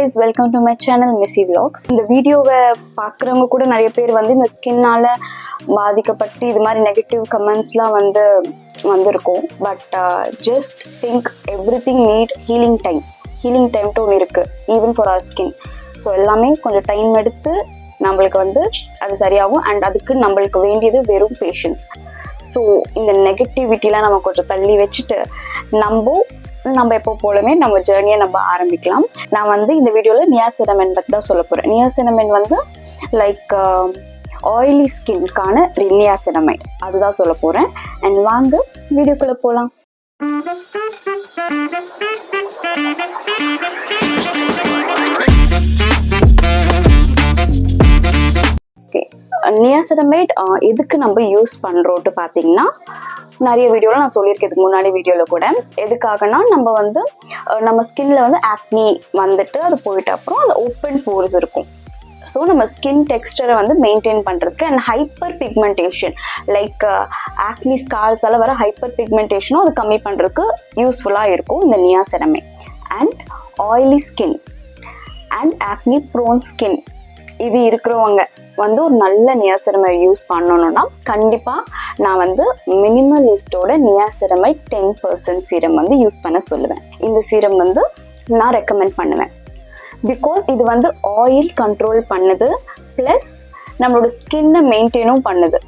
guys, welcome to my channel Missy Vlogs. இந்த வீடியோவை பார்க்குறவங்க கூட நிறைய பேர் வந்து இந்த ஸ்கின்னால பாதிக்கப்பட்டு இது மாதிரி நெகட்டிவ் கமெண்ட்ஸ்லாம் வந்திருக்கும். But just think everything need healing time to ஒன்று இருக்குது, even for our skin. So எல்லாமே கொஞ்சம் டைம் எடுத்து நம்மளுக்கு வந்து அது சரியாகும். அண்ட் அதுக்கு நம்மளுக்கு வேண்டியது வெறும் பேஷன்ஸ். ஸோ இந்த நெகட்டிவிட்டிலாம் நம்ம கொஞ்சம் தள்ளி வச்சுட்டு நம்ம எப்போ போலமே நம்ம ஜேர்னியை நம்ம ஆரம்பிக்கலாம். நான் வந்து இந்த வீடியோவில் நியாசினமைன் பற்றி தான் சொல்ல போகிறேன். நியாசினமைன் வந்து லைக் ஆயிலி ஸ்கின்கான நியாசினமைன் அதுதான் சொல்ல போகிறேன். அண்ட் வாங்க வீடியோக்குள்ளே போகலாம். ஓகே, நியாசினமைட் எதுக்கு நம்ம யூஸ் பண்ணுறோன்ட்டு பார்த்தீங்கன்னா, நிறைய வீடியோவில் நான் சொல்லியிருக்கேன் இதுக்கு முன்னாடி வீடியோவில் கூட. எதுக்காகனா நம்ம ஸ்கின்ல வந்து ஆக்னி வந்துட்டு அது போயிட்ட அப்புறம் அந்த ஓப்பன் போர்ஸ் இருக்கும். ஸோ நம்ம ஸ்கின் டெக்ஸ்டரை வந்து மெயின்டைன் பண்ணுறதுக்கு and hyper pigmentation like acne ஸ்கார்ஸால் வர ஹைப்பர் பிக்மெண்டேஷனும் அது கம்மி பண்ணுறதுக்கு யூஸ்ஃபுல்லாக இருக்கும் இந்த niacinamide. And oily skin and acne prone skin இது இருக்கிறவங்க வந்து ஒரு நல்ல நியாசினமைட் யூஸ் பண்ணணும்னா கண்டிப்பாக நான் வந்து மினிமலிஸ்டோட நியாசினமைட் 10% சீரம் வந்து யூஸ் பண்ண சொல்லுவேன். இந்த சீரம் வந்து நான் ரெக்கமெண்ட் பண்ணுவேன். பிகாஸ் இது வந்து ஆயில் கண்ட்ரோல் பண்ணுது, ப்ளஸ் நம்மளோட ஸ்கின்னை மெயின்டைனும் பண்ணுது.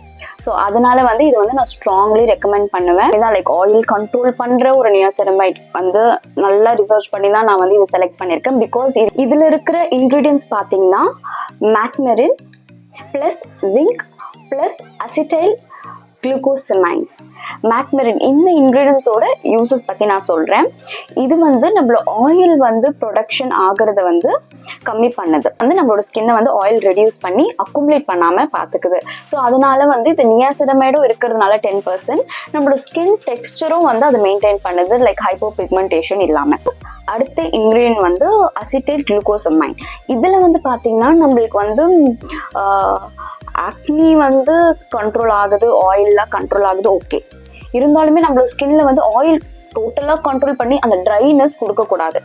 ஸோ அதனால வந்து இது வந்து நான் ஸ்ட்ராங்லி ரெக்கமெண்ட் பண்ணுவேன். இதான் லைக் ஆயில் கண்ட்ரோல் பண்ணுற ஒரு நியாசினமைட் வந்து நல்லா ரிசர்ச் பண்ணி தான் நான் வந்து இதை செலக்ட் பண்ணியிருக்கேன். பிகாஸ் இதில் இருக்கிற இன்க்ரீடியன்ட்ஸ் பார்த்தீங்கன்னா மேக்மெரின் plus zinc plus acetyl glucosamine. மேக்மெரின் இந்த இன்க்ரீடியன்ஸோட யூசஸ் பற்றி நான் சொல்கிறேன். இது வந்து நம்மளோட ஆயில் வந்து ப்ரொடக்ஷன் ஆகிறத வந்து கம்மி பண்ணுது, வந்து நம்மளோட ஸ்கின்னை வந்து ஆயில் ரெடியூஸ் பண்ணி அக்குமுலேட் பண்ணாமல் பார்த்துக்குது. ஸோ அதனால வந்து இது நியாசினமைடும் இருக்கிறதுனால 10% நம்மளோட ஸ்கின் டெக்ஸ்டரும் வந்து அதை மெயின்டைன் பண்ணுது, லைக் ஹைப்போ பிக்மெண்டேஷன் இல்லாமல். அடுத்த இன்க்ரீடியன்ட் வந்து அசிட்டைல் குளுக்கோசமைன். இதில் வந்து பார்த்தீங்கன்னா நம்மளுக்கு வந்து ஆக்னி வந்து கண்ட்ரோல் ஆகுது, ஆயிலெலாம் கண்ட்ரோல் ஆகுது. ஓகே, இருந்தாலுமே நம்மளோட ஸ்கின்ல வந்து ஆயில் டோட்டலாக கண்ட்ரோல் பண்ணி அந்த ட்ரைனஸ் கொடுக்கக்கூடாது,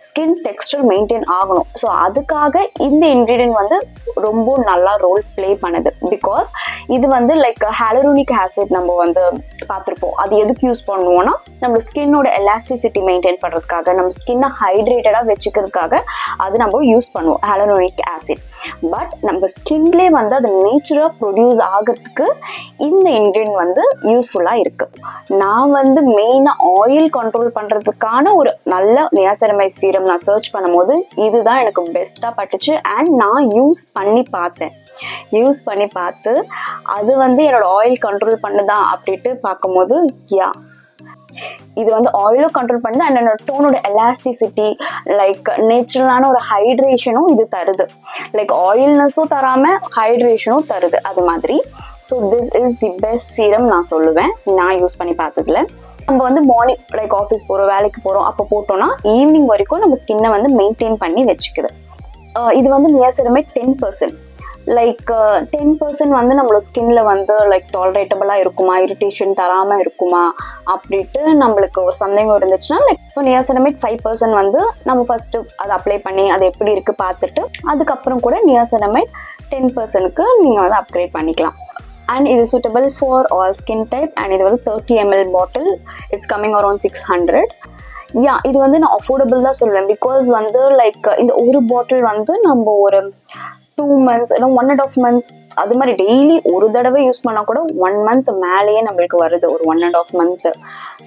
ஸ்கின் டெக்ஸ்டர் மெயின்டைன் ஆகணும். ஸோ அதுக்காக இந்த இன்க்ரீடியன்ட் வந்து ரொம்ப நல்லா ரோல் ப்ளே பண்ணுது. பிகாஸ் இது வந்து லைக் ஹாலரோனிக் ஆசிட் நம்ம வந்து பார்த்துருப்போம். அது எதுக்கு யூஸ் பண்ணுவோம்னா நம்ம ஸ்கின்னோட எலாஸ்டிசிட்டி மெயின்டைன் பண்ணுறதுக்காக, நம்ம ஸ்கின்னை ஹைட்ரேட்டடாக வச்சுக்கிறதுக்காக அது நம்ம யூஸ் பண்ணுவோம் ஹாலரோனிக் ஆசிட். பட் நம்ம ஸ்கின்லேயே வந்து அது நேச்சுரலாக ப்ரொடியூஸ் ஆகிறதுக்கு இந்த இன்க்ரீடியன்ட் வந்து யூஸ்ஃபுல்லாக இருக்குது. நான் வந்து மெயினாக ஆயில் கண்ட்ரோல் பண்ணுறதுக்கான ஒரு நல்ல நியாசினமைட் சீரம் நான் சர்ச் பண்ணும்போது இதுதான் எனக்கு பெஸ்ட்டாக பட்டுச்சு. அண்ட் நான் யூஸ் பண்ணி பார்த்து அது வந்து என்னோட ஆயில் கண்ட்ரோல் பண்ணுதா அப்படின்ட்டு பார்க்கும்போது இது வந்து ஆயிலும் கண்ட்ரோல் பண்ணுது. அண்ட் என்னோட டோனோட எலாஸ்டிசிட்டி லைக் நேச்சுரலான ஒரு ஹைட்ரேஷனும் இது தருது, லைக் ஆயில்னஸும் தராமல் ஹைட்ரேஷனும் தருது அது மாதிரி. So this is the best serum நான் சொல்லுவேன் நான் யூஸ் பண்ணி பார்த்ததுல. நம்ம வந்து மார்னிங் லைக் ஆஃபீஸ் போகிறோம், வேலைக்கு போகிறோம், அப்போ போட்டோம்னா ஈவினிங் வரைக்கும் நம்ம ஸ்கின்னை வந்து மெயின்டைன் பண்ணி வச்சுக்குது. இது வந்து நியாசினமைட் 10%. லைக் 10% வந்து நம்மளோட ஸ்கின்ல வந்து லைக் டாலரேட்டபிளாக இருக்குமா, இரிட்டேஷன் தராமல் இருக்குமா அப்படின்ட்டு நம்மளுக்கு ஒரு சந்தேகம் இருந்துச்சுன்னா லைக் ஸோ நியாசினமைட் 5% வந்து நம்ம ஃபஸ்ட்டு அதை அப்ளை பண்ணி அது எப்படி இருக்குது பார்த்துட்டு அதுக்கப்புறம் கூட நியாசினமைட் 10%க்கு நீங்கள் வந்து அப்கிரேட் பண்ணிக்கலாம். அண்ட் இது suitable for all skin type. And இது வந்து 30 ml bottle, it's coming around 600. இது வந்து நான் அஃபோர்டபுள் தான் சொல்லுவேன். பிகாஸ் வந்து லைக் இந்த ஒரு பாட்டில் வந்து நம்ம ஒரு 2 months இல்லை 1.5 months அது மாதிரி டெய்லி ஒரு தடவை யூஸ் பண்ணால் கூட 1 month மேலேயே நம்மளுக்கு வருது, ஒரு 1.5 month.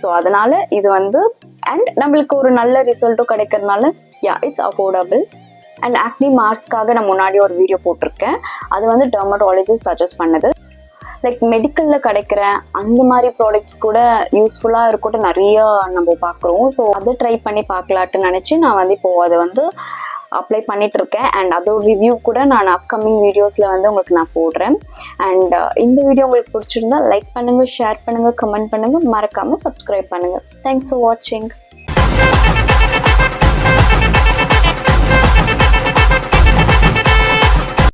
ஸோ அதனால இது வந்து அண்ட் நம்மளுக்கு ஒரு நல்ல ரிசல்ட்டும் கிடைக்கிறதுனால இட்ஸ் அஃபோர்டபுள். அண்ட் ஆக்னி மார்க்ஸ்க்காக நான் முன்னாடி ஒரு வீடியோ போட்டிருக்கேன், அது வந்து டெர்மட்டாலஜிஸ்ட் சஜஸ்ட் பண்ணது. லைக் மெடிக்கலில் கிடைக்கிற அந்த மாதிரி ப்ராடக்ட்ஸ் கூட யூஸ்ஃபுல்லாக இருக்கட்டும் நிறைய நம்ம பார்க்குறோம். ஸோ அதை ட்ரை பண்ணி பார்க்கலாட்டு நினச்சி நான் வந்து இப்போது அதை வந்து அப்ளை பண்ணிகிட்ருக்கேன். அண்ட் அதோட ரிவ்யூ கூட நான் அப்கமிங் வீடியோஸில் வந்து உங்களுக்கு நான் போடுறேன். அண்ட் இந்த வீடியோ உங்களுக்கு பிடிச்சிருந்தா லைக் பண்ணுங்கள், ஷேர் பண்ணுங்கள், கமெண்ட் பண்ணுங்கள், மறக்காமல் சப்ஸ்கிரைப் பண்ணுங்கள். தேங்க்ஸ் ஃபார் வாட்சிங்.